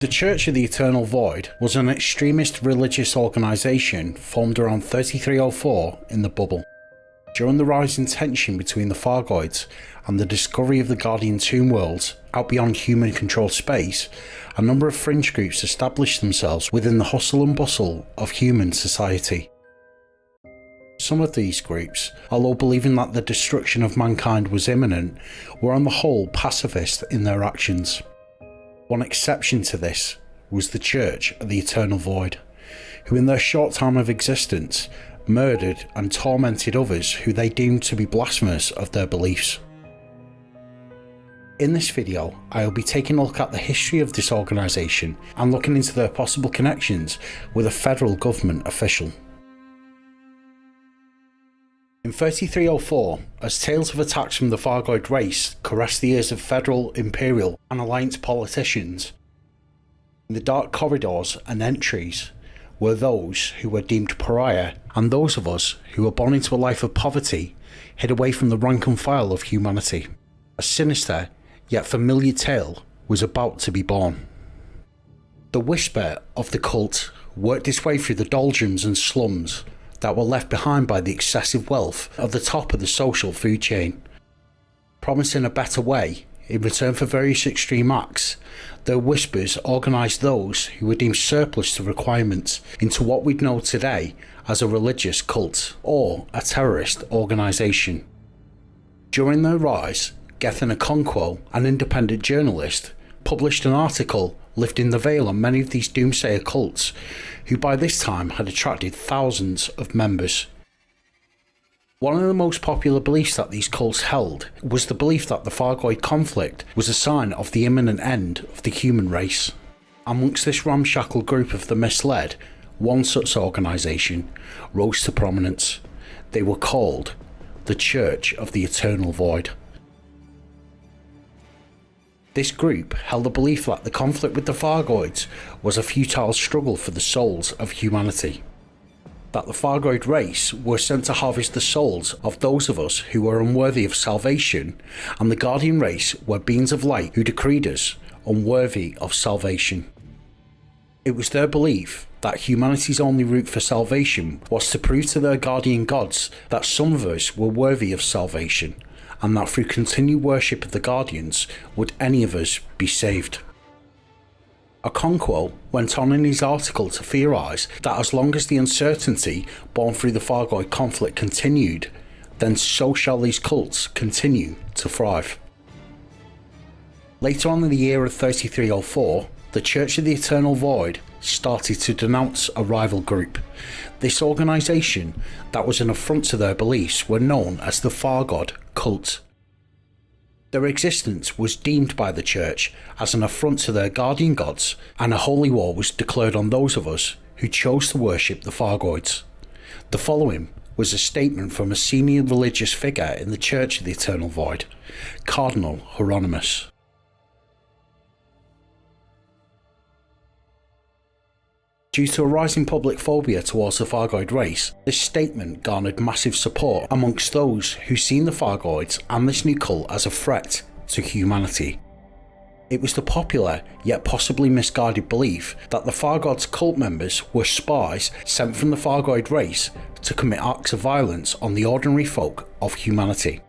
The Church of the Eternal Void was an extremist religious organisation formed around 3304 in the Bubble. During the rising tension between the Thargoids and the discovery of the Guardian Tomb worlds out beyond human-controlled space, a number of fringe groups established themselves within the hustle and bustle of human society. Some of these groups, although believing that the destruction of mankind was imminent, were on the whole pacifist in their actions. One exception to this was the Church of the Eternal Void, who in their short time of existence murdered and tormented others who they deemed to be blasphemous of their beliefs. In this video, I will be taking a look at the history of this organisation and looking into their possible connections with a federal government official. In 3304, as tales of attacks from the Thargoid race caressed the ears of federal, imperial and alliance politicians, in the dark corridors and entries were those who were deemed pariah and those of us who were born into a life of poverty, hid away from the rank and file of humanity. A sinister yet familiar tale was about to be born. The whisper of the cult worked its way through the doldrums and slums that were left behind by the excessive wealth of the top of the social food chain. Promising a better way in return for various extreme acts, their whispers organised those who were deemed surplus to requirements into what we'd know today as a religious cult or a terrorist organisation. During their rise, Gethin Okonkwo, an independent journalist, published an article lifting the veil on many of these doomsayer cults, who by this time had attracted thousands of members. One of the most popular beliefs that these cults held was the belief that the Thargoid conflict was a sign of the imminent end of the human race. Amongst this ramshackle group of the misled, one such organisation rose to prominence. They were called the Church of the Eternal Void. This group held the belief that the conflict with the Thargoids was a futile struggle for the souls of humanity. That the Thargoid race were sent to harvest the souls of those of us who were unworthy of salvation, and the Guardian race were beings of light who decreed us unworthy of salvation. It was their belief that humanity's only route for salvation was to prove to their guardian gods that some of us were worthy of salvation, and that through continued worship of the Guardians would any of us be saved. Okonkwo went on in his article to theorise that as long as the uncertainty born through the Thargoid conflict continued, then so shall these cults continue to thrive. Later on in the year of 3304, the Church of the Eternal Void started to denounce a rival group. This organisation that was an affront to their beliefs were known as the Thargod cult. Their existence was deemed by the Church as an affront to their guardian gods, and a holy war was declared on those of us who chose to worship the Thargoids. The following was a statement from a senior religious figure in the Church of the Eternal Void, Cardinal Hieronymus. Due to a rising public phobia towards the Thargoid race, this statement garnered massive support amongst those who seen the Thargoids and this new cult as a threat to humanity. It was the popular yet possibly misguided belief that the Thargods cult members were spies sent from the Thargoid race to commit acts of violence on the ordinary folk of humanity.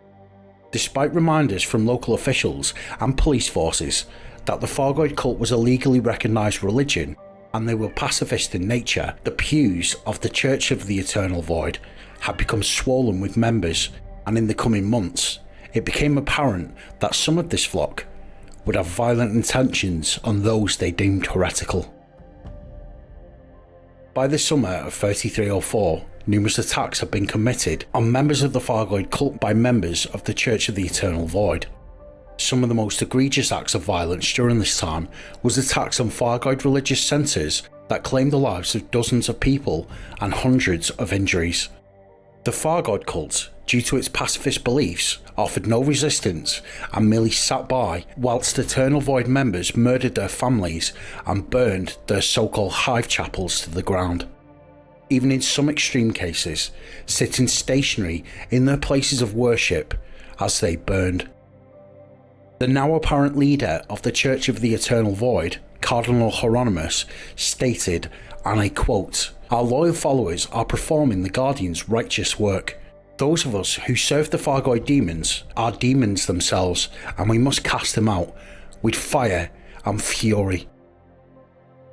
Despite reminders from local officials and police forces that the Thargoid cult was a legally recognised religion, and they were pacifist in nature, the pews of the Church of the Eternal Void had become swollen with members, and in the coming months, it became apparent that some of this flock would have violent intentions on those they deemed heretical. By the summer of 3304, numerous attacks had been committed on members of the Thargoid cult by members of the Church of the Eternal Void. Some of the most egregious acts of violence during this time was attacks on Thargoid religious centres that claimed the lives of dozens of people and hundreds of injuries. The Thargoid cult, due to its pacifist beliefs, offered no resistance and merely sat by whilst Eternal Void members murdered their families and burned their so-called hive chapels to the ground. Even in some extreme cases, sitting stationary in their places of worship as they burned. The now apparent leader of the Church of the Eternal Void, Cardinal Hieronymus, stated, and I quote, "Our loyal followers are performing the Guardian's righteous work. Those of us who serve the Fargoid demons are demons themselves, and we must cast them out with fire and fury."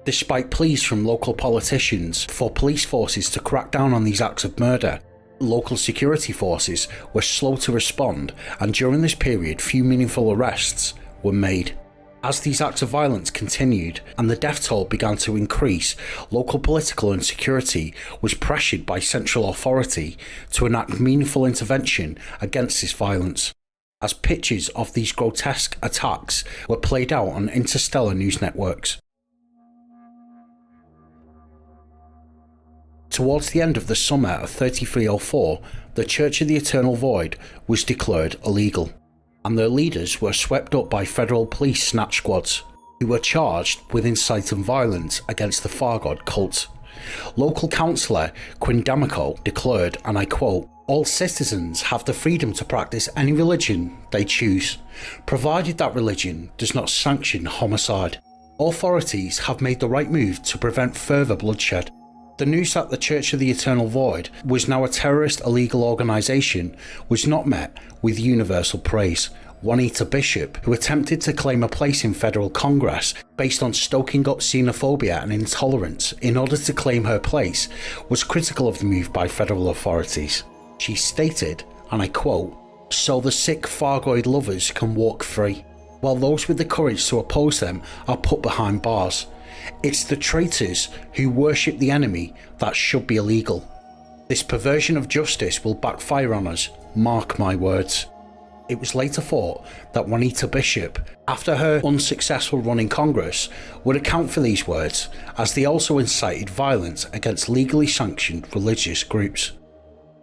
Despite pleas from local politicians for police forces to crack down on these acts of murder, local security forces were slow to respond, and during this period few meaningful arrests were made. As these acts of violence continued and the death toll began to increase, local political and security was pressured by central authority to enact meaningful intervention against this violence, as pictures of these grotesque attacks were played out on interstellar news networks. Towards the end of the summer of 3304, the Church of the Eternal Void was declared illegal, and their leaders were swept up by federal police snatch squads, who were charged with inciting violence against the Fargod cult. Local councillor Quindamico declared, and I quote, "All citizens have the freedom to practice any religion they choose, provided that religion does not sanction homicide. Authorities have made the right move to prevent further bloodshed." The news that the Church of the Eternal Void was now a terrorist illegal organisation was not met with universal praise. Juanita Bishop, who attempted to claim a place in federal Congress based on stoking up xenophobia and intolerance in order to claim her place, was critical of the move by federal authorities. She stated, and I quote, "So the sick Fargoid lovers can walk free, while those with the courage to oppose them are put behind bars. It's the traitors who worship the enemy that should be illegal. This perversion of justice will backfire on us, mark my words." It was later thought that Juanita Bishop, after her unsuccessful run in Congress, would account for these words, as they also incited violence against legally sanctioned religious groups.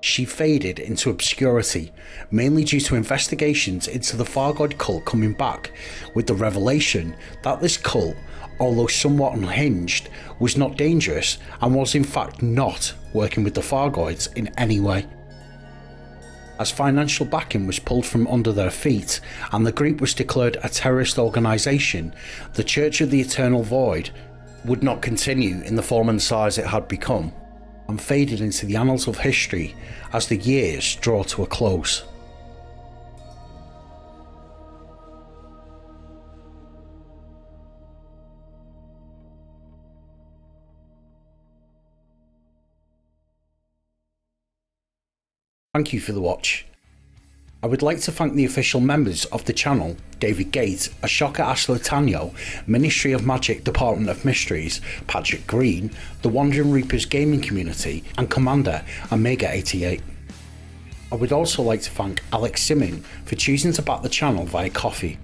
She faded into obscurity, mainly due to investigations into the Fargod cult coming back, with the revelation that this cult, although somewhat unhinged, was not dangerous and was in fact not working with the Fargoids in any way. As financial backing was pulled from under their feet and the group was declared a terrorist organisation, the Church of the Eternal Void would not continue in the form and size it had become, and faded into the annals of history as the years draw to a close. Thank you for the watch. I would like to thank the official members of the channel: David Gate, Ashoka Aslatano, Ministry of Magic Department of Mysteries, Patrick Green, the Wandering Reapers gaming community, and Commander Omega88. I would also like to thank Alex Simming for choosing to back the channel via Ko-fi.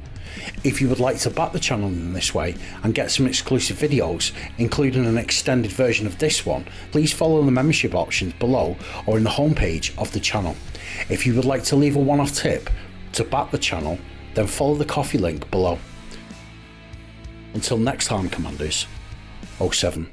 If you would like to back the channel in this way and get some exclusive videos, including an extended version of this one, please follow the membership options below or in the homepage of the channel. If you would like to leave a one-off tip to back the channel, then follow the Ko-fi link below. Until next time, Commanders, 07.